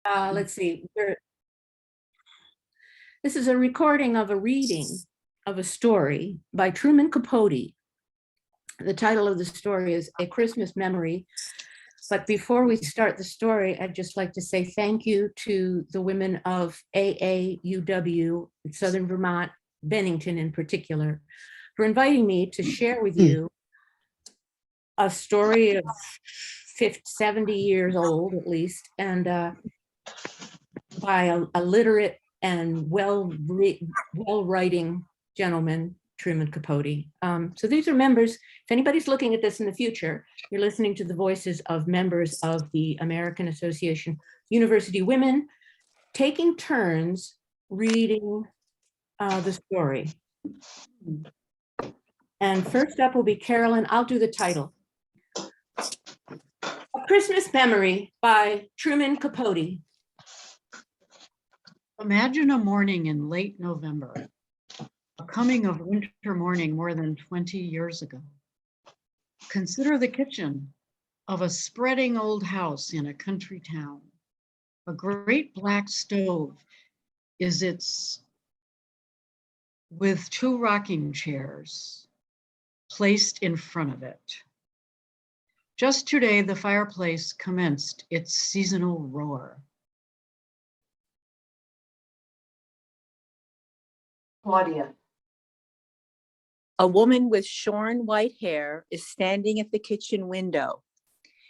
Let's see. This is a recording of a reading of a story by Truman Capote. The title of the story is A Christmas Memory. But before we start the story, I'd just like to say thank you to the women of AAUW in Southern Vermont, Bennington in particular, for inviting me to share with you a story of 70 years old, at least, and by a literate and well-writing gentleman, Truman Capote. So these are members, if anybody's looking at this in the future, you're listening to the voices of members of the American Association University Women taking turns reading the story. And first up will be Carolyn. I'll do the title. A Christmas Memory by Truman Capote. Imagine a morning in late November, a coming of winter morning more than 20 years ago. Consider the kitchen of a spreading old house in a country town. A great black stove is its with two rocking chairs placed in front of it. Just today, the fireplace commenced its seasonal roar. Claudia. A woman with shorn white hair is standing at the kitchen window.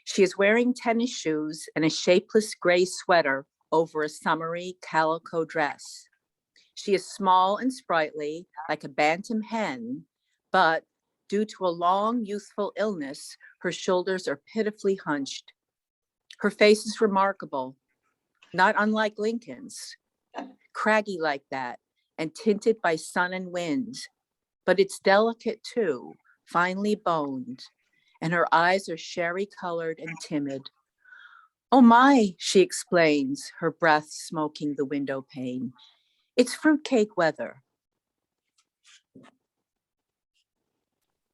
She is wearing tennis shoes and a shapeless gray sweater over a summery calico dress. She is small and sprightly, like a bantam hen, but due to a long youthful illness, her shoulders are pitifully hunched. Her face is remarkable, not unlike Lincoln's, craggy like that, and tinted by sun and wind, but it's delicate too, finely boned, and her eyes are sherry colored and timid. Oh my, she explains, her breath smoking the window pane. It's fruitcake weather.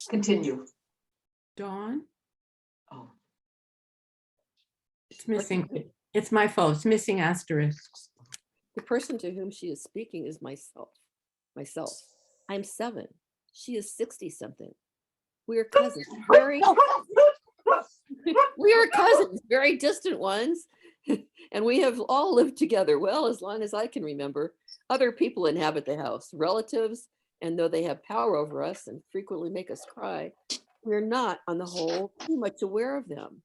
Continue. Dawn? Oh. It's missing. It's my fault. It's missing asterisks. The person to whom she is speaking is myself. I'm 7. She is 60-something. We are cousins. We are cousins, very distant ones. And we have all lived together, well, as long as I can remember. Other people inhabit the house, relatives, and though they have power over us and frequently make us cry, we're not, on the whole, too much aware of them.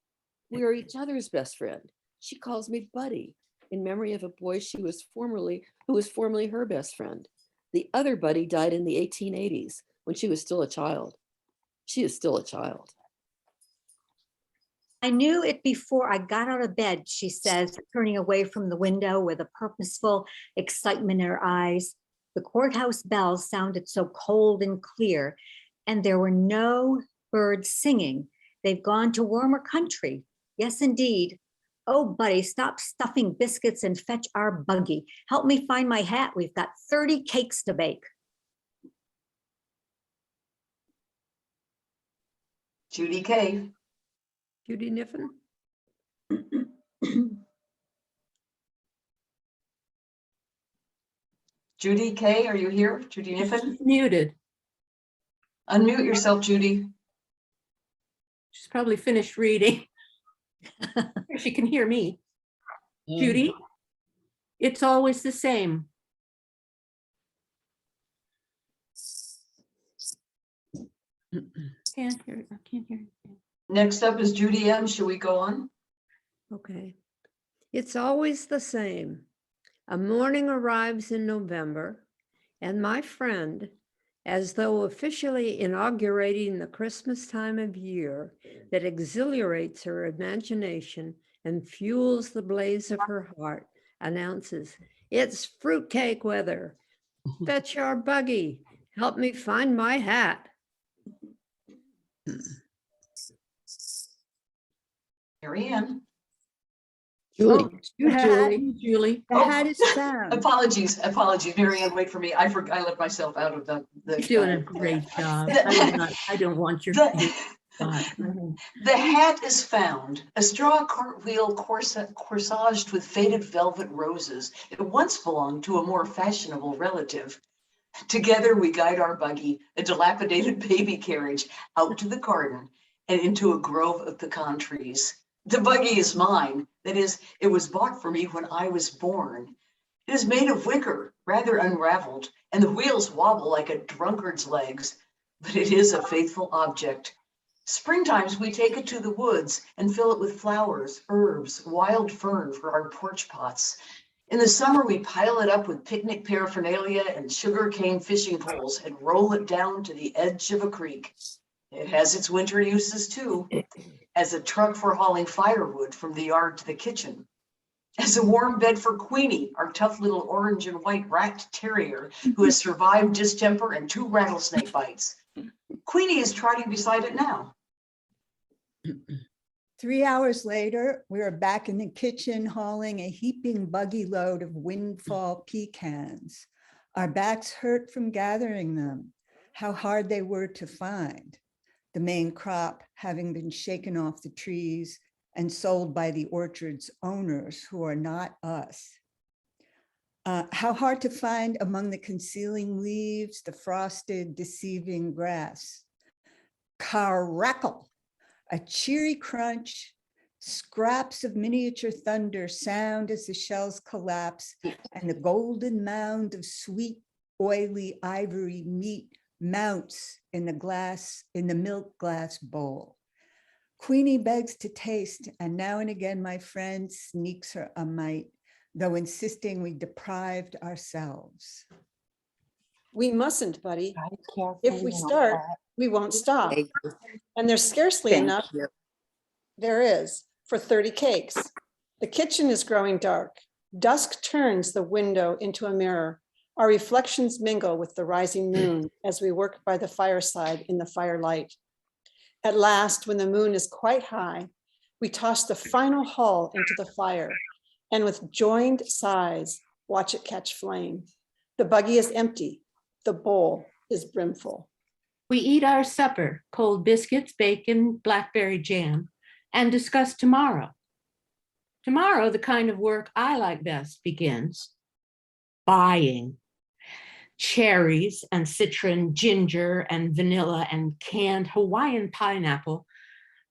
We are each other's best friend. She calls me Buddy, in memory of a boy who was formerly her best friend. The other Buddy died in the 1880s when she was still a child. She is still a child. I knew it before I got out of bed, she says, turning away from the window with a purposeful excitement in her eyes. The courthouse bells sounded so cold and clear, and there were no birds singing. They've gone to warmer country. Yes, indeed. Oh, Buddy, stop stuffing biscuits and fetch our buggy. Help me find my hat. We've got 30 cakes to bake. Judy K. Judy Niffen. Judy K, are you here? Judy Niffen? Muted. Unmute yourself, Judy. She's probably finished reading. She can hear me. Judy, it's always the same. Can't hear it. I can't hear it. Next up is Judy M. Should we go on? Okay. It's always the same. A morning arrives in November, and my friend, as though officially inaugurating the Christmas time of year that exhilarates her imagination and fuels the blaze of her heart, announces, "It's fruitcake weather. Fetch your buggy. Help me find my hat." Marianne. Julie. The hat is found. Apologies, Marianne, wait for me. I let myself out of the You're doing a great job. I don't want your The hat is found, a straw cartwheel corsaged with faded velvet roses. It once belonged to a more fashionable relative. Together we guide our buggy, a dilapidated baby carriage, out to the garden and into a grove of pecan trees. The buggy is mine. That is, it was bought for me when I was born. It is made of wicker, rather unraveled, and the wheels wobble like a drunkard's legs, but it is a faithful object. Springtimes we take it to the woods and fill it with flowers, herbs, wild fern for our porch pots. In the summer, we pile it up with picnic paraphernalia and sugarcane fishing poles and roll it down to the edge of a creek. It has its winter uses too, as a truck for hauling firewood from the yard to the kitchen, as a warm bed for Queenie, our tough little orange and white rat terrier who has survived distemper and 2 rattlesnake bites. Queenie is trotting beside it now. 3 hours later, we are back in the kitchen hauling a heaping buggy load of windfall pecans. Our backs hurt from gathering them, how hard they were to find, the main crop having been shaken off the trees and sold by the orchard's owners, who are not us. How hard to find among the concealing leaves, the frosted, deceiving grass. Crackle, a cheery crunch, scraps of miniature thunder sound as the shells collapse, and the golden mound of sweet, oily ivory meat mounts in the milk glass bowl. Queenie begs to taste, and now and again my friend sneaks her a mite, though insisting we deprived ourselves. We mustn't, buddy. If we start, we won't stop. And there's scarcely enough, there is, for 30 cakes. The kitchen is growing dark. Dusk turns the window into a mirror. Our reflections mingle with the rising moon as we work by the fireside in the firelight. At last, when the moon is quite high, we toss the final hull into the fire and with joined sighs, watch it catch flame. The buggy is empty. The bowl is brimful. We eat our supper, cold biscuits, bacon, blackberry jam, and discuss tomorrow. Tomorrow, the kind of work I like best begins. Buying. Cherries and citron, ginger and vanilla and canned Hawaiian pineapple,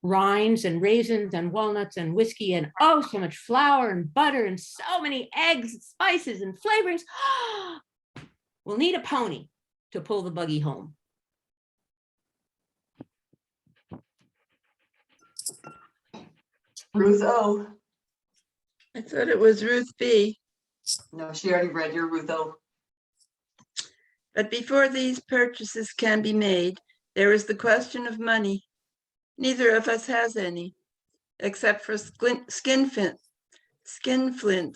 rinds and raisins and walnuts and whiskey and oh, so much flour and butter and so many eggs and spices and flavorings. We'll need a pony to pull the buggy home. Ruth O. I thought it was Ruth B. No, she already read your Ruth O. But before these purchases can be made, there is the question of money. Neither of us has any, except for skinflint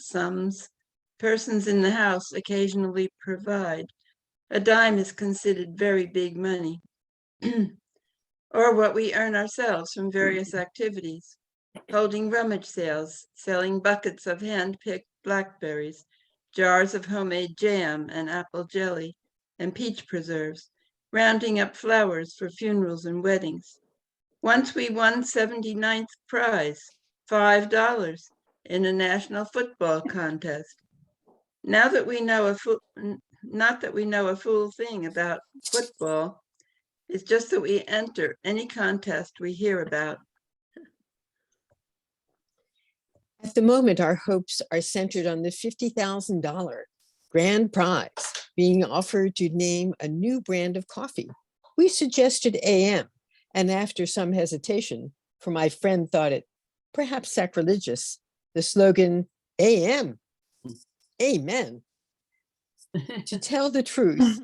sums persons in the house occasionally provide. A dime is considered very big money, or what we earn ourselves from various activities, holding rummage sales, selling buckets of hand-picked blackberries, jars of homemade jam and apple jelly, and peach preserves, rounding up flowers for funerals and weddings. Once we won 79th prize, $5, in a national football contest. Now that we know not that we know a full thing about football, it's just that we enter any contest we hear about. At the moment, our hopes are centered on the $50,000 grand prize being offered to name a new brand of coffee. We suggested AM, and after some hesitation, for my friend thought it perhaps sacrilegious, the slogan AM, amen. To tell the truth,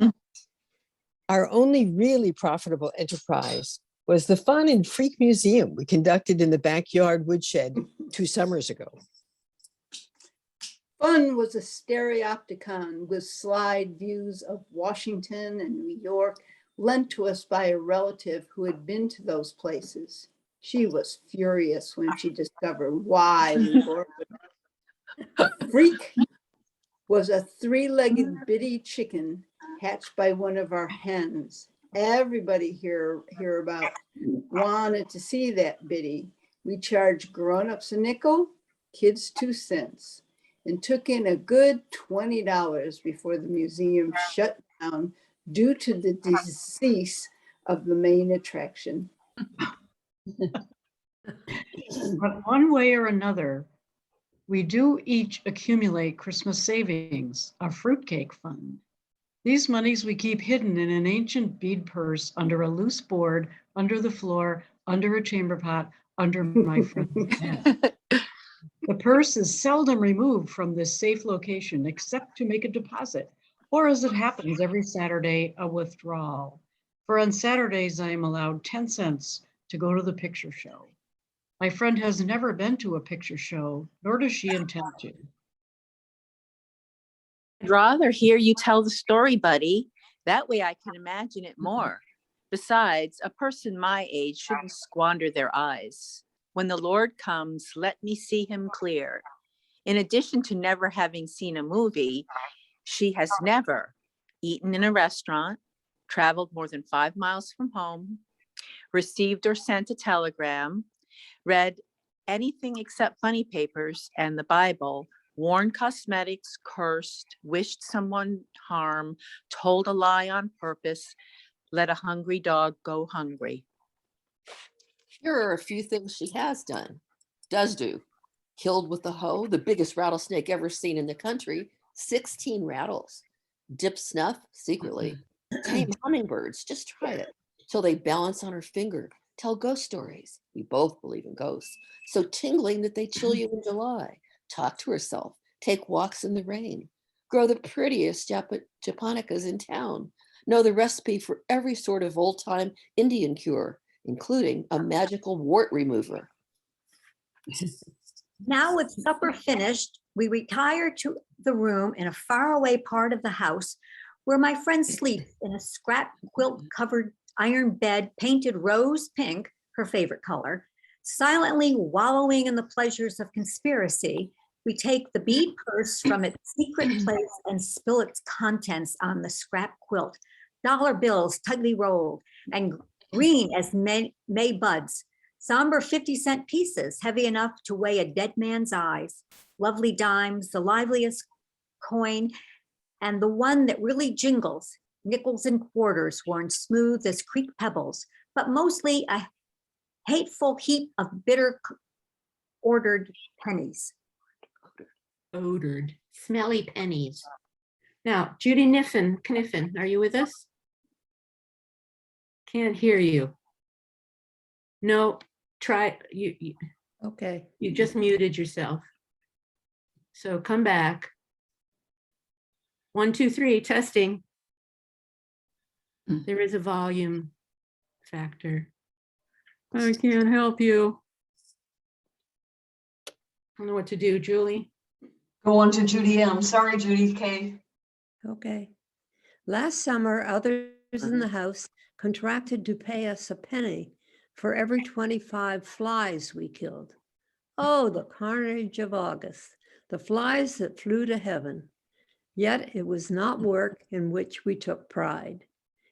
our only really profitable enterprise was the Fun and Freak Museum we conducted in the backyard woodshed 2 summers ago. Fun was a stereopticon with slide views of Washington and New York, lent to us by a relative who had been to those places. She was furious when she discovered why we were. Freak was a 3-legged bitty chicken hatched by one of our hens. everybody hereabout wanted to see that biddy. We charged grown-ups a nickel, kids 2 cents, and took in a good $20 before the museum shut down due to the decease of the main attraction. But one way or another, we do each accumulate Christmas savings, a fruitcake fund. These monies we keep hidden in an ancient bead purse under a loose board, under the floor, under a chamber pot, under my friend's bed. The purse is seldom removed from this safe location except to make a deposit, or as it happens every Saturday, a withdrawal. For on Saturdays, I am allowed 10 cents to go to the picture show. My friend has never been to a picture show, nor does she intend to. I'd rather hear you tell the story, buddy. That way I can imagine it more. Besides, a person my age shouldn't squander their eyes. When the Lord comes, let me see him clear. In addition to never having seen a movie, she has never eaten in a restaurant, traveled more than 5 miles from home, received or sent a telegram, read anything except funny papers and the Bible, worn cosmetics, cursed, wished someone harm, told a lie on purpose, let a hungry dog go hungry. Here are a few things she has done, does do. Killed with a hoe, the biggest rattlesnake ever seen in the country, 16 rattles. Dip snuff secretly. Tame hummingbirds, just try it. Till they balance on her finger. Tell ghost stories. We both believe in ghosts. So tingling that they chill you in July. Talk to herself. Take walks in the rain. Grow the prettiest japonicas in town. Know the recipe for every sort of old-time Indian cure, including a magical wart remover. Now with supper finished, we retire to the room in a faraway part of the house where my friend sleeps in a scrap quilt covered iron bed painted rose pink, her favorite color. Silently wallowing in the pleasures of conspiracy, we take the bead purse from its secret place and spill its contents on the scrap quilt. Dollar bills tightly rolled and green as May buds. Somber 50-cent pieces, heavy enough to weigh a dead man's eyes. Lovely dimes, the liveliest coin, and the one that really jingles, nickels and quarters worn smooth as creek pebbles, but mostly a hateful heap of bitter ordered pennies. Odored, smelly pennies. Now, Judy Kniffen, are you with us? Can't hear you. No, try, you Okay. just muted yourself. So come back. 1, 2, 3, testing. There is a volume factor. I can't help you. I don't know what to do, Julie. Go on to Judy M. Sorry, Judy K. Okay. Last summer, others in the house contracted to pay us a penny for every 25 flies we killed. Oh, the carnage of August, the flies that flew to heaven. Yet it was not work in which we took pride.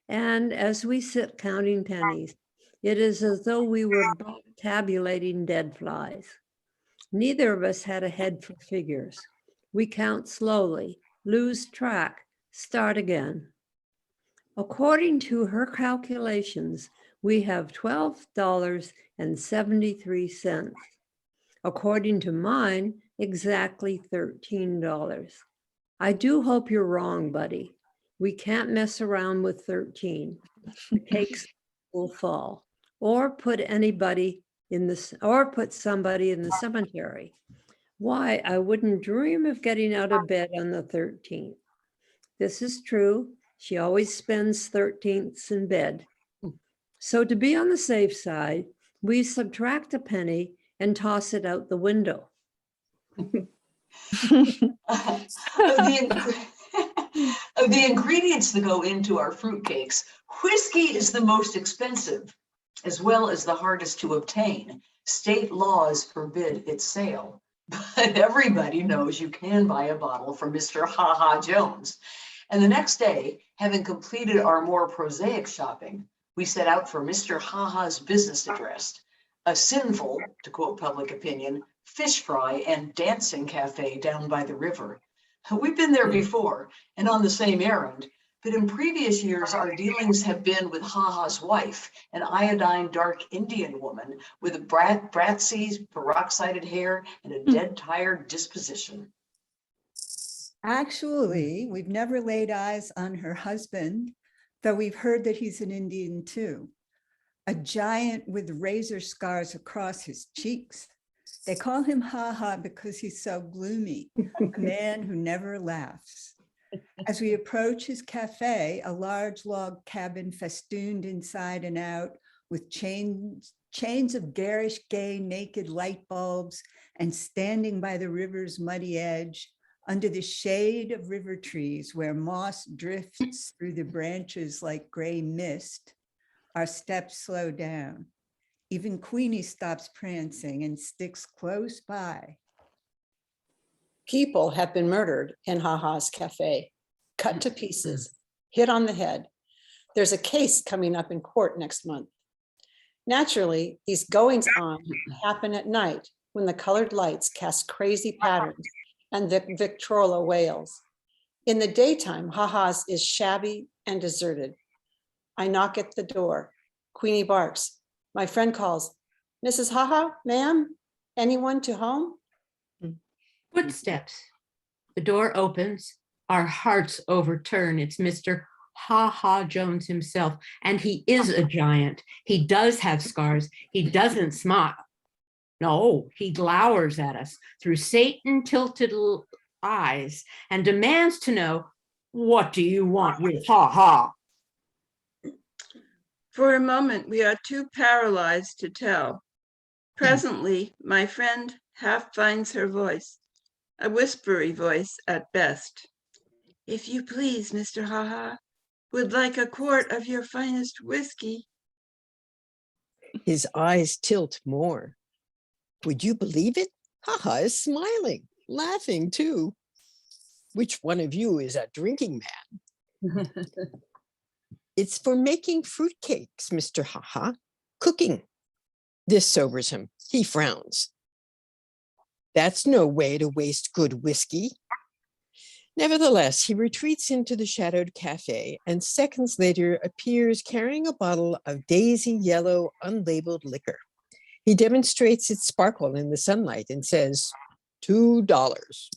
And as we sit counting pennies, it is as though we were tabulating dead flies. Neither of us had a head for figures. We count slowly, lose track, start again. According to her calculations, we have $12.73. According to mine, exactly $13. I do hope you're wrong, buddy. We can't mess around with 13. The cakes will fall. Or put somebody in the cemetery. Why, I wouldn't dream of getting out of bed on the 13th. This is true. She always spends 13ths in bed. So to be on the safe side, we subtract a penny and toss it out the window. Of the ingredients that go into our fruitcakes, whiskey is the most expensive, as well as the hardest to obtain. State laws forbid its sale, but everybody knows you can buy a bottle from Mr. Ha Ha Jones. And the next day, having completed our more prosaic shopping, we set out for Mr. Haha's business address, a sinful, to quote public opinion, fish fry and dancing cafe down by the river. We've been there before and on the same errand, but in previous years, our dealings have been with Haha's wife, an iodine dark Indian woman with a bratsy, peroxided hair and a dead tired disposition. Actually, we've never laid eyes on her husband, though we've heard that he's an Indian too. A giant with razor scars across his cheeks. They call him Haha because he's so gloomy, a man who never laughs. As we approach his cafe, a large log cabin festooned inside and out with chains of garish, gay, naked light bulbs, and standing by the river's muddy edge, under the shade of river trees where moss drifts through the branches like gray mist, our steps slow down. Even Queenie stops prancing and sticks close by. People have been murdered in Haha's cafe, cut to pieces, hit on the head. There's a case coming up in court next month. Naturally, these goings on happen at night when the colored lights cast crazy patterns and the Victrola wails. In the daytime, Haha's is shabby and deserted. I knock at the door. Queenie barks. My friend calls, Mrs. Haha, ma'am, anyone to home? Footsteps. The door opens. Our hearts overturn. It's Mr. Ha Jones himself. And he is a giant. He does have scars. He doesn't smile. No, he glowers at us through Satan-tilted eyes and demands to know, what do you want with Ha? For a moment, we are too paralyzed to tell. Presently, my friend half finds her voice, a whispery voice at best. If you please, Mr. Haha, would like a quart of your finest whiskey. His eyes tilt more. Would you believe it? Haha is smiling, laughing too. Which one of you is a drinking man? It's for making fruitcakes, Mr. Haha, cooking. This sobers him. He frowns. That's no way to waste good whiskey. Nevertheless, he retreats into the shadowed cafe and seconds later appears carrying a bottle of daisy yellow unlabeled liquor. He demonstrates its sparkle in the sunlight and says, $2.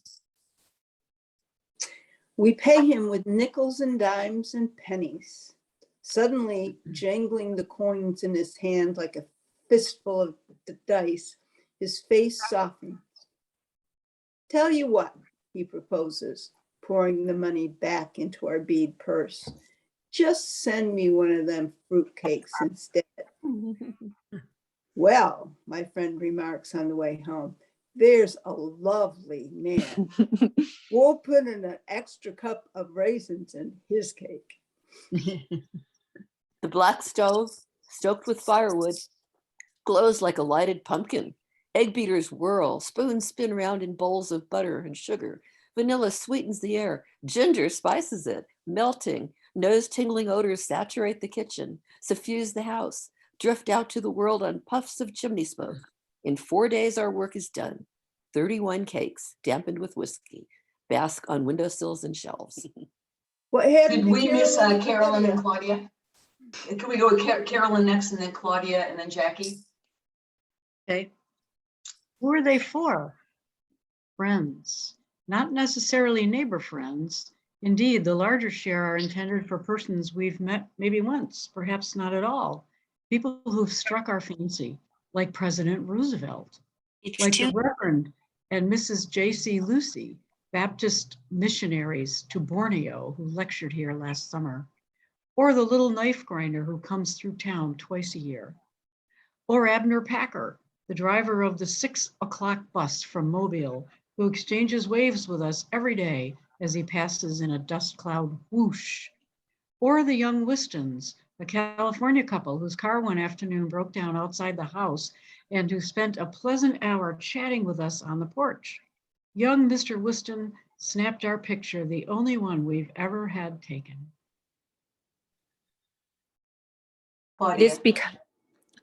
We pay him with nickels and dimes and pennies. Suddenly, jangling the coins in his hand like a fistful of dice, his face softens. Tell you what, he proposes, pouring the money back into our bead purse. Just send me one of them fruitcakes instead. Well, my friend remarks on the way home, there's a lovely man. We'll put in an extra cup of raisins in his cake. The black stove, stoked with firewood, glows like a lighted pumpkin. Egg beaters whirl, spoons spin around in bowls of butter and sugar. Vanilla sweetens the air, ginger spices it, melting. Nose-tingling odors saturate the kitchen, suffuse the house, drift out to the world on puffs of chimney smoke. In 4 days, our work is done. 31 cakes, dampened with whiskey, bask on windowsills and shelves. What happened? Did we miss Carolyn and Claudia? Can we go with Carolyn next and then Claudia and then Jackie? Okay. Who are they for? Friends, not necessarily neighbor friends. Indeed, the larger share are intended for persons we've met maybe once, perhaps not at all. People who've struck our fancy, like President Roosevelt, like the Reverend and Mrs. J.C. Lucy, Baptist missionaries to Borneo who lectured here last summer, or the little knife grinder who comes through town twice a year, or Abner Packer, the driver of the 6 o'clock bus from Mobile, who exchanges waves with us every day as he passes in a dust cloud whoosh, or the young Wistons, a California couple whose car one afternoon broke down outside the house and who spent a pleasant hour chatting with us on the porch. Young Mr. Wiston snapped our picture, the only one we've ever had taken. It is because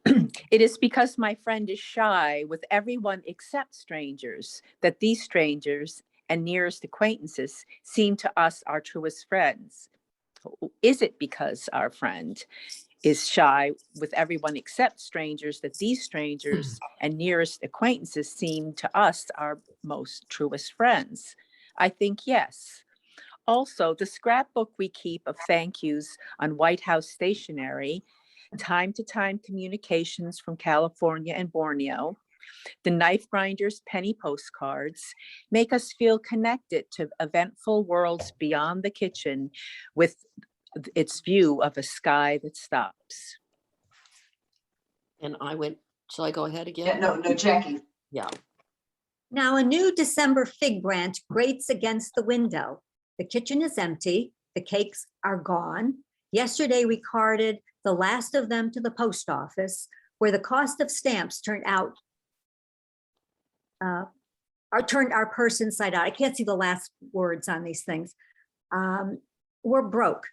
it is because my friend is shy with everyone except strangers that these strangers and nearest acquaintances seem to us our truest friends. Is it because our friend is shy with everyone except strangers that these strangers and nearest acquaintances seem to us our most truest friends? I think yes. Also, the scrapbook we keep of thank yous on White House stationery, time to time communications from California and Borneo, the knife grinder's penny postcards make us feel connected to eventful worlds beyond the kitchen with its view of a sky that stops. And I went, shall I go ahead again? Yeah, no, Jackie. Yeah. Now a new December fig branch grates against the window. The kitchen is empty. The cakes are gone. Yesterday we carted the last of them to the post office, where the cost of stamps turned our purse inside out. I can't see the last words on these things. We're broke.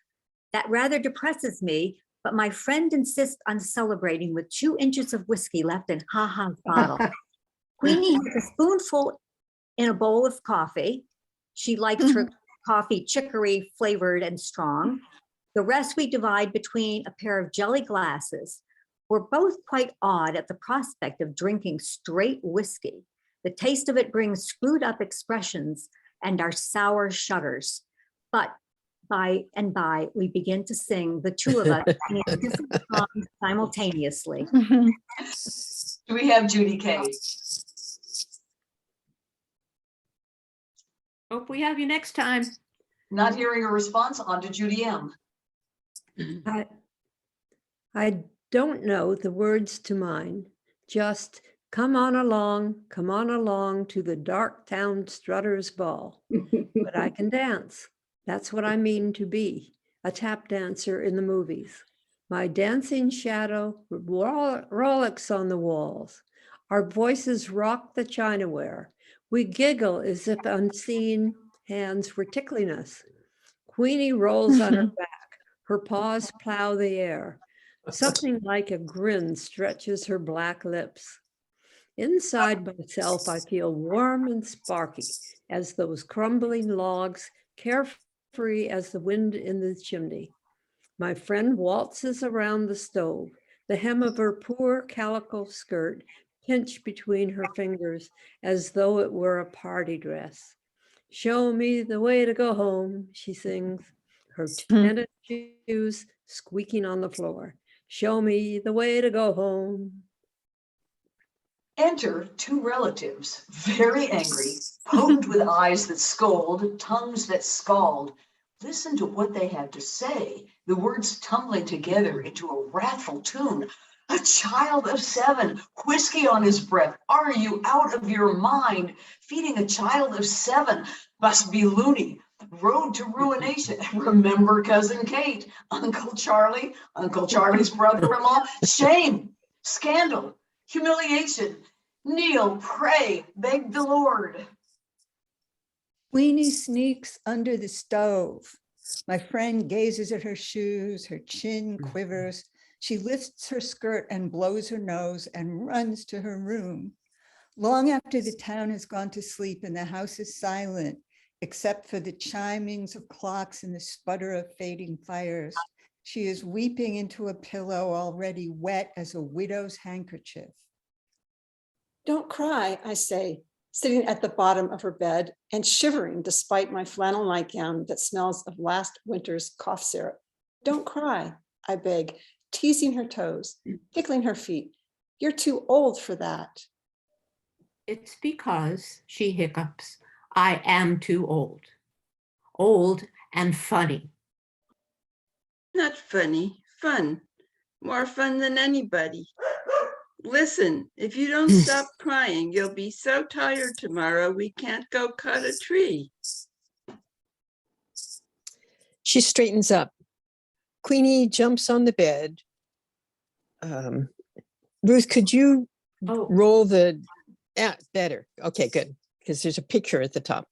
That rather depresses me, but my friend insists on celebrating with 2 inches of whiskey left in Ha-Ha's bottle. Queenie has a spoonful in a bowl of coffee. She likes her coffee chicory flavored and strong. The rest we divide between a pair of jelly glasses. We're both quite awed at the prospect of drinking straight whiskey. The taste of it brings screwed up expressions and our sour shudders. But by and by, we begin to sing, the two of us, singing different songs simultaneously. Do we have Judy K? Hope we have you next time. Not hearing a response, on to Judy M. I don't know the words to mine, just come on along to the dark town strutter's ball. But I can dance. That's what I mean to be, a tap dancer in the movies. My dancing shadow rollicks on the walls. Our voices rock the chinaware. We giggle as if unseen hands were tickling us. Queenie rolls on her back. Her paws plow the air. Something like a grin stretches her black lips. Inside myself, I feel warm and sparky as those crumbling logs, carefree as the wind in the chimney. My friend waltzes around the stove, the hem of her poor calico skirt pinched between her fingers as though it were a party dress. Show me the way to go home, she sings, her tennis shoes squeaking on the floor. Show me the way to go home. Enter 2 relatives, very angry, poked with eyes that scold, tongues that scald. Listen to what they have to say, the words tumbling together into a wrathful tune. A child of 7, whiskey on his breath. Are you out of your mind? Feeding a child of 7 must be loony. Road to ruination. Remember Cousin Kate, Uncle Charlie's brother-in-law. Shame, scandal, humiliation. Kneel, pray, beg the Lord. Queenie sneaks under the stove. My friend gazes at her shoes, her chin quivers. She lifts her skirt and blows her nose and runs to her room. Long after the town has gone to sleep and the house is silent, except for the chimings of clocks and the sputter of fading fires, she is weeping into a pillow already wet as a widow's handkerchief. Don't cry, I say, sitting at the bottom of her bed and shivering despite my flannel nightgown that smells of last winter's cough syrup. Don't cry, I beg, teasing her toes, tickling her feet. You're too old for that. It's because, she hiccups, I am too old. Old and funny. Not funny, fun. More fun than anybody. Listen, if you don't stop crying, you'll be so tired tomorrow we can't go cut a tree. She straightens up. Queenie jumps on the bed. Ruth, could you roll the, better. Okay, good. Because there's a picture at the top.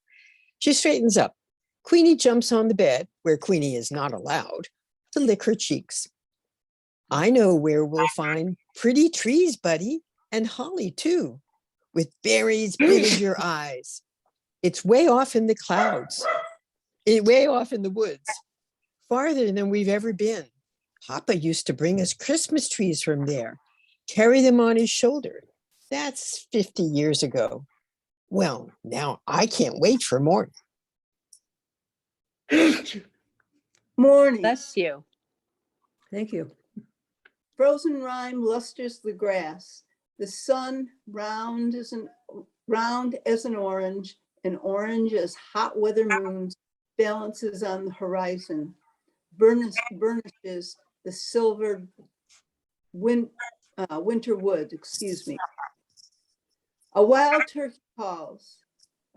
She straightens up. Queenie jumps on the bed, where Queenie is not allowed, to lick her cheeks. I know where we'll find pretty trees, buddy, and holly too, with berries big as your eyes. It's way off in the clouds, way off in the woods, farther than we've ever been. Papa used to bring us Christmas trees from there, carry them on his shoulder. That's 50 years ago. Well, now I can't wait for more. Morning. Bless you. Thank you. Frozen rime lusters the grass. The sun round as an orange, and orange as hot weather moons, balances on the horizon. Burnishes the silvered winter wood, excuse me. A wild turkey calls.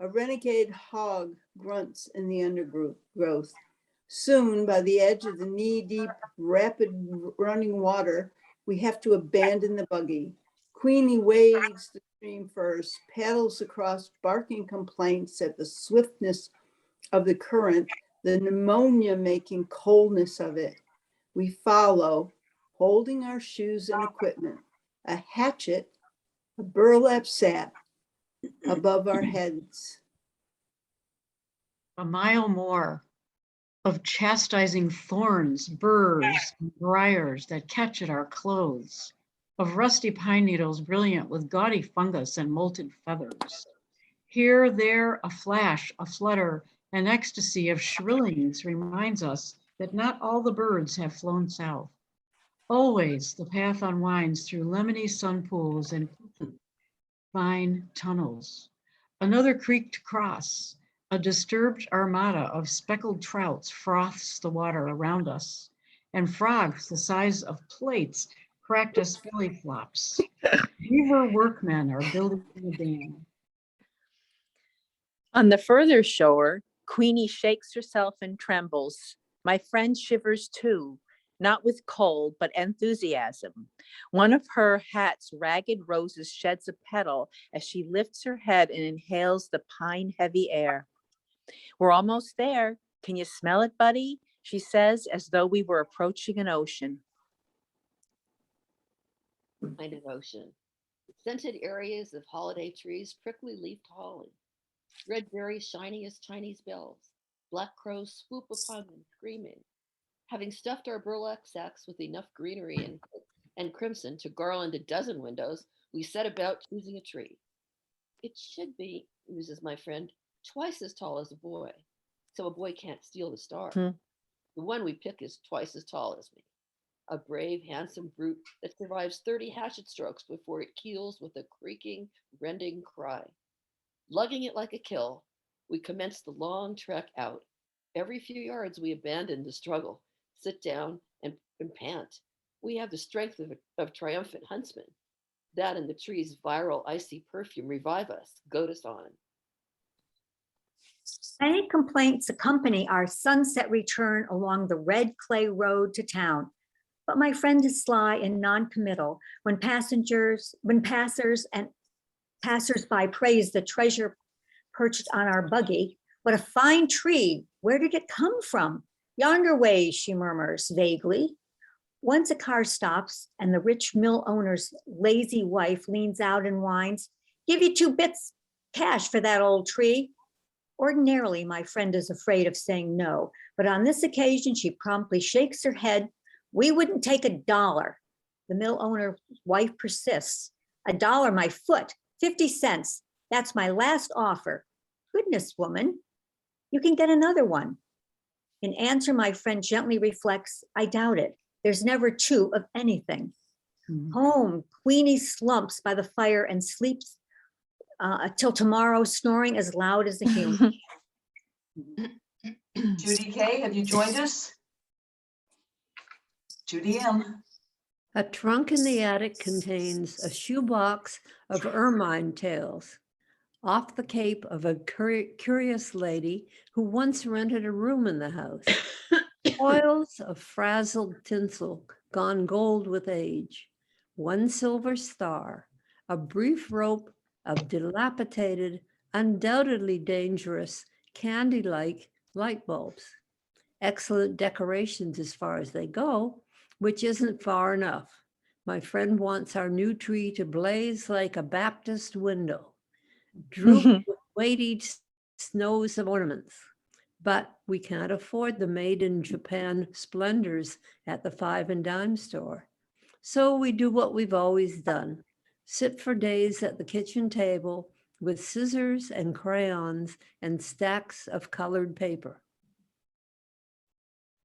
A renegade hog grunts in the undergrowth. Soon, by the edge of the knee-deep, rapid running water, we have to abandon the buggy. Queenie wades the stream first, paddles across, barking complaints at the swiftness of the current, the pneumonia-making coldness of it. We follow, holding our shoes and equipment, a hatchet, a burlap sack above our heads. A mile more of chastising thorns, burrs, and briars that catch at our clothes, of rusty pine needles brilliant with gaudy fungus and molted feathers. Here, there, a flash, a flutter, an ecstasy of shrillings reminds us that not all the birds have flown south. Always the path unwinds through lemony sun pools and fine tunnels. Another creek to cross. A disturbed armada of speckled trouts froths the water around us, and frogs the size of plates practice belly flops. Beaver workmen are building a dam. On the further shore, Queenie shakes herself and trembles. My friend shivers too, not with cold, but enthusiasm. One of her hat's ragged roses sheds a petal as she lifts her head and inhales the pine-heavy air. We're almost there. Can you smell it, buddy? She says, as though we were approaching an ocean. Kind of ocean. Scented areas of holiday trees, prickly leafed holly. Red berries shining as Chinese bells. Black crows swoop upon them, screaming. Having stuffed our burlap sacks with enough greenery and crimson to garland a dozen windows, we set about choosing a tree. It should be, muses my friend, twice as tall as a boy, so a boy can't steal the star. The one we pick is twice as tall as me. A brave, handsome brute that survives 30 hatchet strokes before it keels with a creaking, rending cry. Lugging it like a kill, we commence the long trek out. Every few yards, we abandon the struggle, sit down, and pant. We have the strength of triumphant huntsmen. That and the tree's viral, icy perfume revive us, goad us on. Many complaints accompany our sunset return along the red clay road to town. But my friend is sly and non-committal. When passers and passers-by praise the treasure perched on our buggy, what a fine tree. Where did it come from? Yonder way, she murmurs vaguely. Once a car stops and the rich mill owner's lazy wife leans out and whines, "Give you 2 bits cash for that old tree." Ordinarily, my friend is afraid of saying no, but on this occasion, she promptly shakes her head. "We wouldn't take $1. The mill owner's wife persists. $1 my foot, 50 cents. That's my last offer. Goodness, woman, you can get another one. In answer, my friend gently reflects, "I doubt it. There's never 2 of anything." Home, Queenie slumps by the fire and sleeps till tomorrow, snoring as loud as a human. Judy K., have you joined us? Judy M. A trunk in the attic contains a shoebox of ermine tails, off the cape of a curious lady who once rented a room in the house. Coils of frazzled tinsel gone gold with age, 1 silver star, a brief rope of dilapidated, undoubtedly dangerous candy-like light bulbs. Excellent decorations as far as they go, which isn't far enough. My friend wants our new tree to blaze like a Baptist window, droop with weighty snows of ornaments. But we can't afford the made in Japan splendors at the 5 and dime store. So we do what we've always done, sit for days at the kitchen table with scissors and crayons and stacks of colored paper.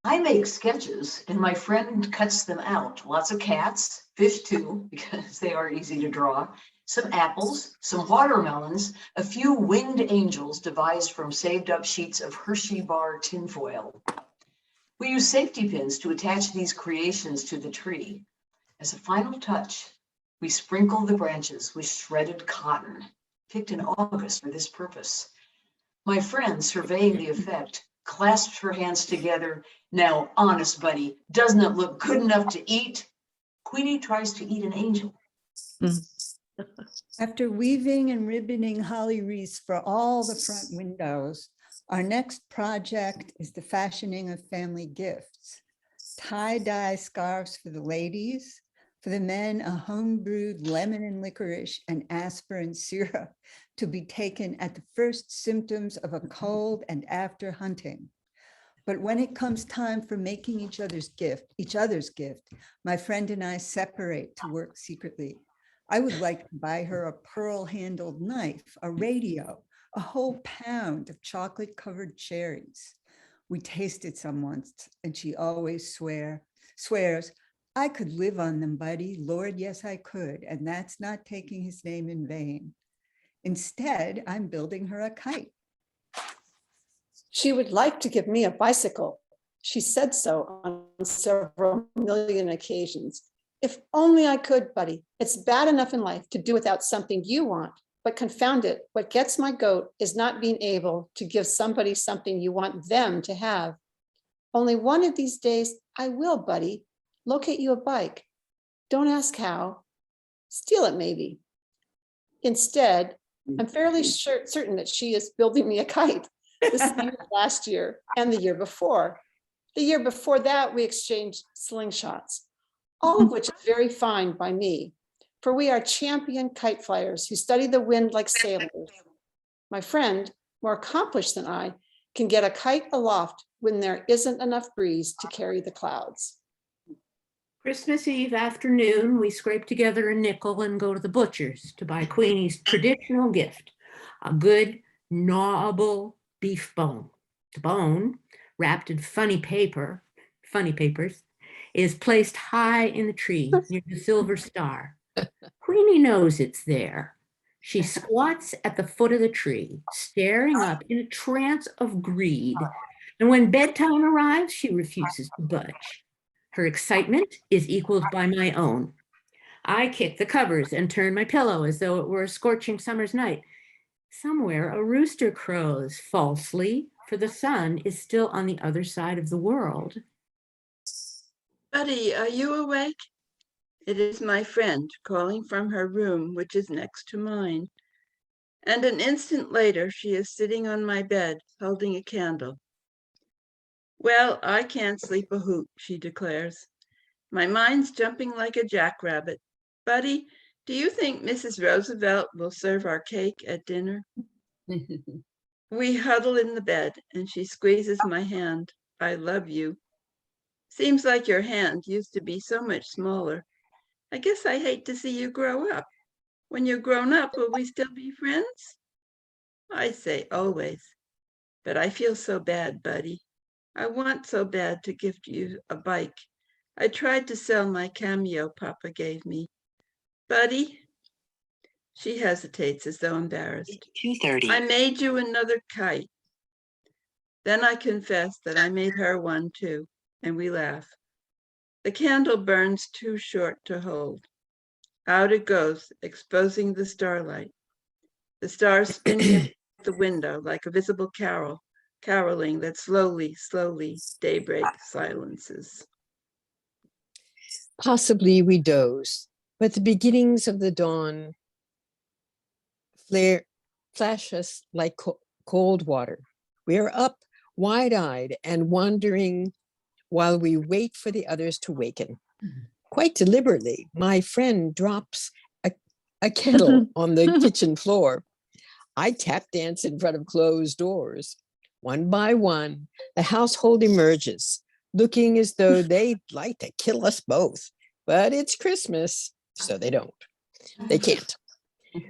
I make sketches and my friend cuts them out. Lots of cats, fish too, because they are easy to draw, some apples, some watermelons, a few winged angels devised from saved up sheets of Hershey bar tinfoil. We use safety pins to attach these creations to the tree. As a final touch, we sprinkle the branches with shredded cotton, picked in August for this purpose. My friend, surveying the effect, clasped her hands together. Now, honest buddy, doesn't it look good enough to eat? Queenie tries to eat an angel. After weaving and ribboning holly wreaths for all the front windows, our next project is the fashioning of family gifts. Tie-dye scarves for the ladies, for the men, a home-brewed lemon and licorice and aspirin syrup to be taken at the first symptoms of a cold and after hunting. But when it comes time for making each other's gift, my friend and I separate to work secretly. I would like to buy her a pearl-handled knife, a radio, a whole pound of chocolate-covered cherries. We tasted some once, and she always swears, I could live on them, buddy. Lord, yes, I could. And that's not taking his name in vain. Instead, I'm building her a kite. She would like to give me a bicycle. She said so on several million occasions. If only I could, buddy. It's bad enough in life to do without something you want, but confound it, what gets my goat is not being able to give somebody something you want them to have. Only one of these days, I will, buddy, locate you a bike. Don't ask how. Steal it, maybe. Instead, I'm fairly certain that she is building me a kite. The same as last year and the year before. The year before that, we exchanged slingshots, all of which is very fine by me, for we are champion kite flyers who study the wind like sailors. My friend, more accomplished than I, can get a kite aloft when there isn't enough breeze to carry the clouds. Christmas Eve afternoon, we scrape together a nickel and go to the butcher's to buy Queenie's traditional gift, a good gnawable beef bone. The bone, wrapped in funny papers, is placed high in the tree near the silver star. Queenie knows it's there. She squats at the foot of the tree, staring up in a trance of greed. And when bedtime arrives, she refuses to budge. Her excitement is equaled by my own. I kick the covers and turn my pillow as though it were a scorching summer's night. Somewhere a rooster crows falsely, for the sun is still on the other side of the world. Buddy, are you awake? It is my friend calling from her room, which is next to mine. And an instant later, she is sitting on my bed, holding a candle. Well, I can't sleep a hoot, she declares. My mind's jumping like a jackrabbit. Buddy, do you think Mrs. Roosevelt will serve our cake at dinner? We huddle in the bed and she squeezes my hand. I love you. Seems like your hand used to be so much smaller. I guess I hate to see you grow up. When you're grown up, will we still be friends? I say always, but I feel so bad, buddy. I want so bad to gift you a bike. I tried to sell my Cameo Papa gave me. Buddy, she hesitates as though embarrassed. 2:30. I made you another kite. Then I confess that I made her one too, and we laugh. The candle burns too short to hold. Out it goes, exposing the starlight. The stars spinning at the window like a visible caroling that slowly, daybreak silences. Possibly we doze, but the beginnings of the dawn flash us like cold water. We are up wide-eyed and wondering while we wait for the others to waken. Quite deliberately, my friend drops a kettle on the kitchen floor. I tap dance in front of closed doors. One by one, the household emerges, looking as though they'd like to kill us both. But it's Christmas, so they don't. They can't.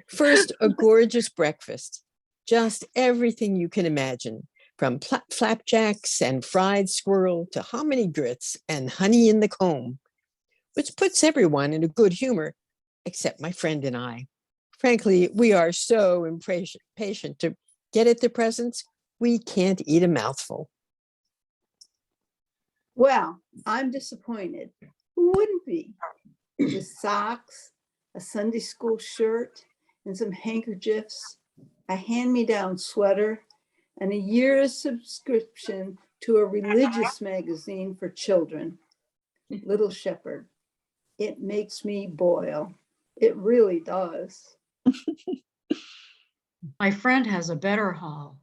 First, a gorgeous breakfast. Just everything you can imagine, from flapjacks and fried squirrel to hominy grits and honey in the comb, which puts everyone in a good humor, except my friend and I. Frankly, we are so impatient to get at the presents, we can't eat a mouthful. Well, I'm disappointed. Who wouldn't be? With socks, a Sunday school shirt, and some handkerchiefs, a hand-me-down sweater, and a year's subscription to a religious magazine for children, Little Shepherd. It makes me boil. It really does. My friend has a better haul,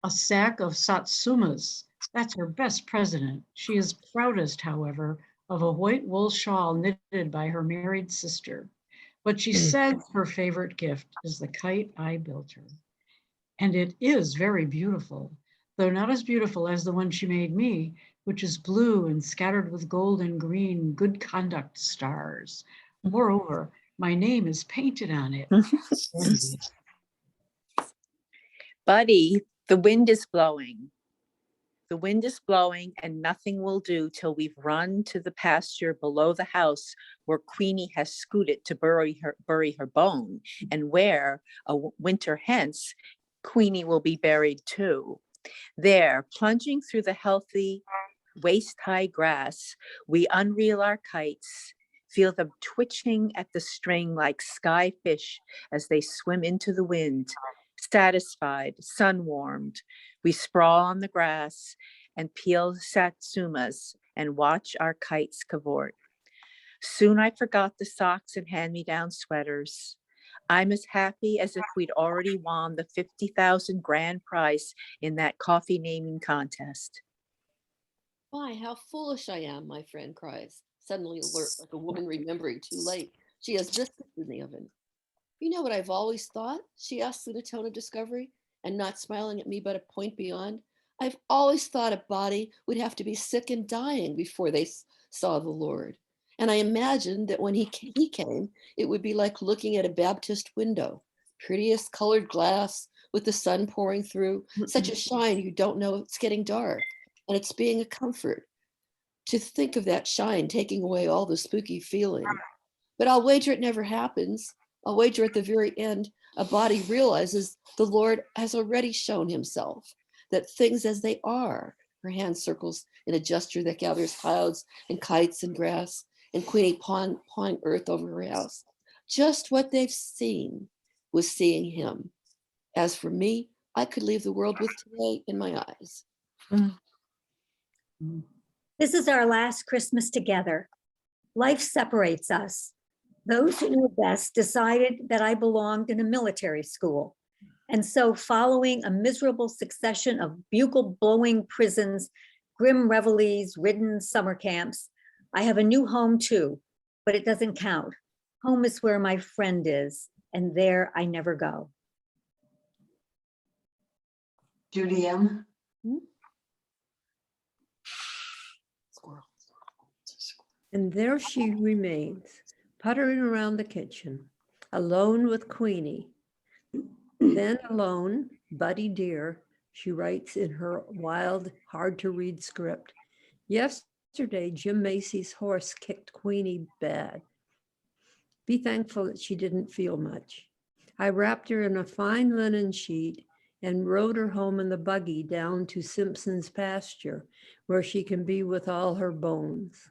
a sack of satsumas. That's her best present. She is proudest, however, of a white wool shawl knitted by her married sister. But she says her favorite gift is the kite I built her. And it is very beautiful, though not as beautiful as the one she made me, which is blue and scattered with gold and green good conduct stars. Moreover, my name is painted on it. Buddy, the wind is blowing. The wind is blowing and nothing will do till we've run to the pasture below the house where Queenie has scooted to bury her bone, and where, a winter hence, Queenie will be buried too. There, plunging through the healthy waist-high grass, we unreel our kites, feel them twitching at the string like sky fish as they swim into the wind. Satisfied, sun-warmed, we sprawl on the grass and peel satsumas and watch our kites cavort. Soon I forgot the socks and hand-me-down sweaters. I'm as happy as if we'd already won the 50,000 grand prize in that coffee naming contest. Why, how foolish I am, my friend cries, suddenly alert like a woman remembering too late. She has biscuits in the oven. You know what I've always thought? She asked in a tone of discovery and not smiling at me but a point beyond. I've always thought a body would have to be sick and dying before they saw the Lord. And I imagined that when he came, it would be like looking at a Baptist window, prettiest colored glass with the sun pouring through, such a shine you don't know it's getting dark. And it's being a comfort to think of that shine taking away all the spooky feeling. But I'll wager it never happens. I'll wager at the very end, a body realizes the Lord has already shown himself, that things as they are, her hand circles in a gesture that gathers clouds and kites and grass, and Queenie pawing earth over her house. Just what they've seen was seeing him. As for me, I could leave the world with today in my eyes. This is our last Christmas together. Life separates us. Those who knew best decided that I belonged in a military school. And so following a miserable succession of bugle-blowing prisons, grim reveilles, ridden summer camps, I have a new home too, but it doesn't count. Home is where my friend is, and there I never go. Judy M. And there she remains, puttering around the kitchen, alone with Queenie. Then alone, Buddy dear, she writes in her wild, hard-to-read script. Yesterday, Jim Macy's horse kicked Queenie bad. Be thankful that she didn't feel much. I wrapped her in a fine linen sheet and rode her home in the buggy down to Simpson's pasture, where she can be with all her bones.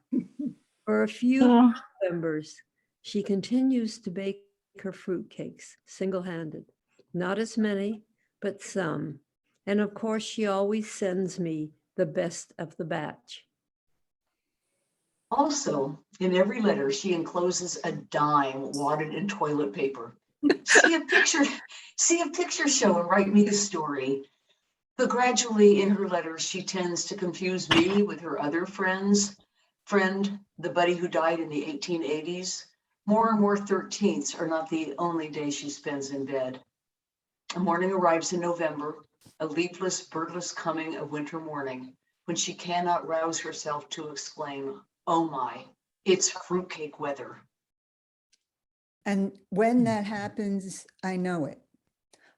For a few Novembers, she continues to bake her fruitcakes single-handed. Not as many, but some. And of course, she always sends me the best of the batch. Also, in every letter, she encloses a dime wadded in toilet paper. See a picture show and write me the story. But gradually in her letters, she tends to confuse me with her other friend, the buddy who died in the 1880s. More and more 13ths are not the only day she spends in bed. A morning arrives in November, a leafless, birdless coming of winter morning, when she cannot rouse herself to exclaim, "Oh my, it's fruitcake weather." And when that happens, I know it.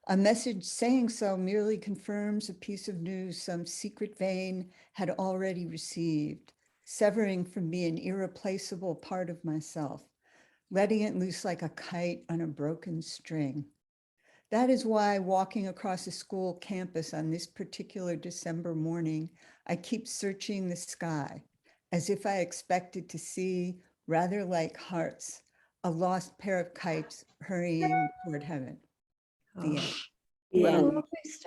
A message saying so merely confirms a piece of news some secret vein had already received, severing from me an irreplaceable part of myself, letting it loose like a kite on a broken string. That is why walking across a school campus on this particular December morning, I keep searching the sky as if I expected to see, rather like hearts, a lost pair of kites hurrying toward heaven. The Oh, end. what a And lovely story.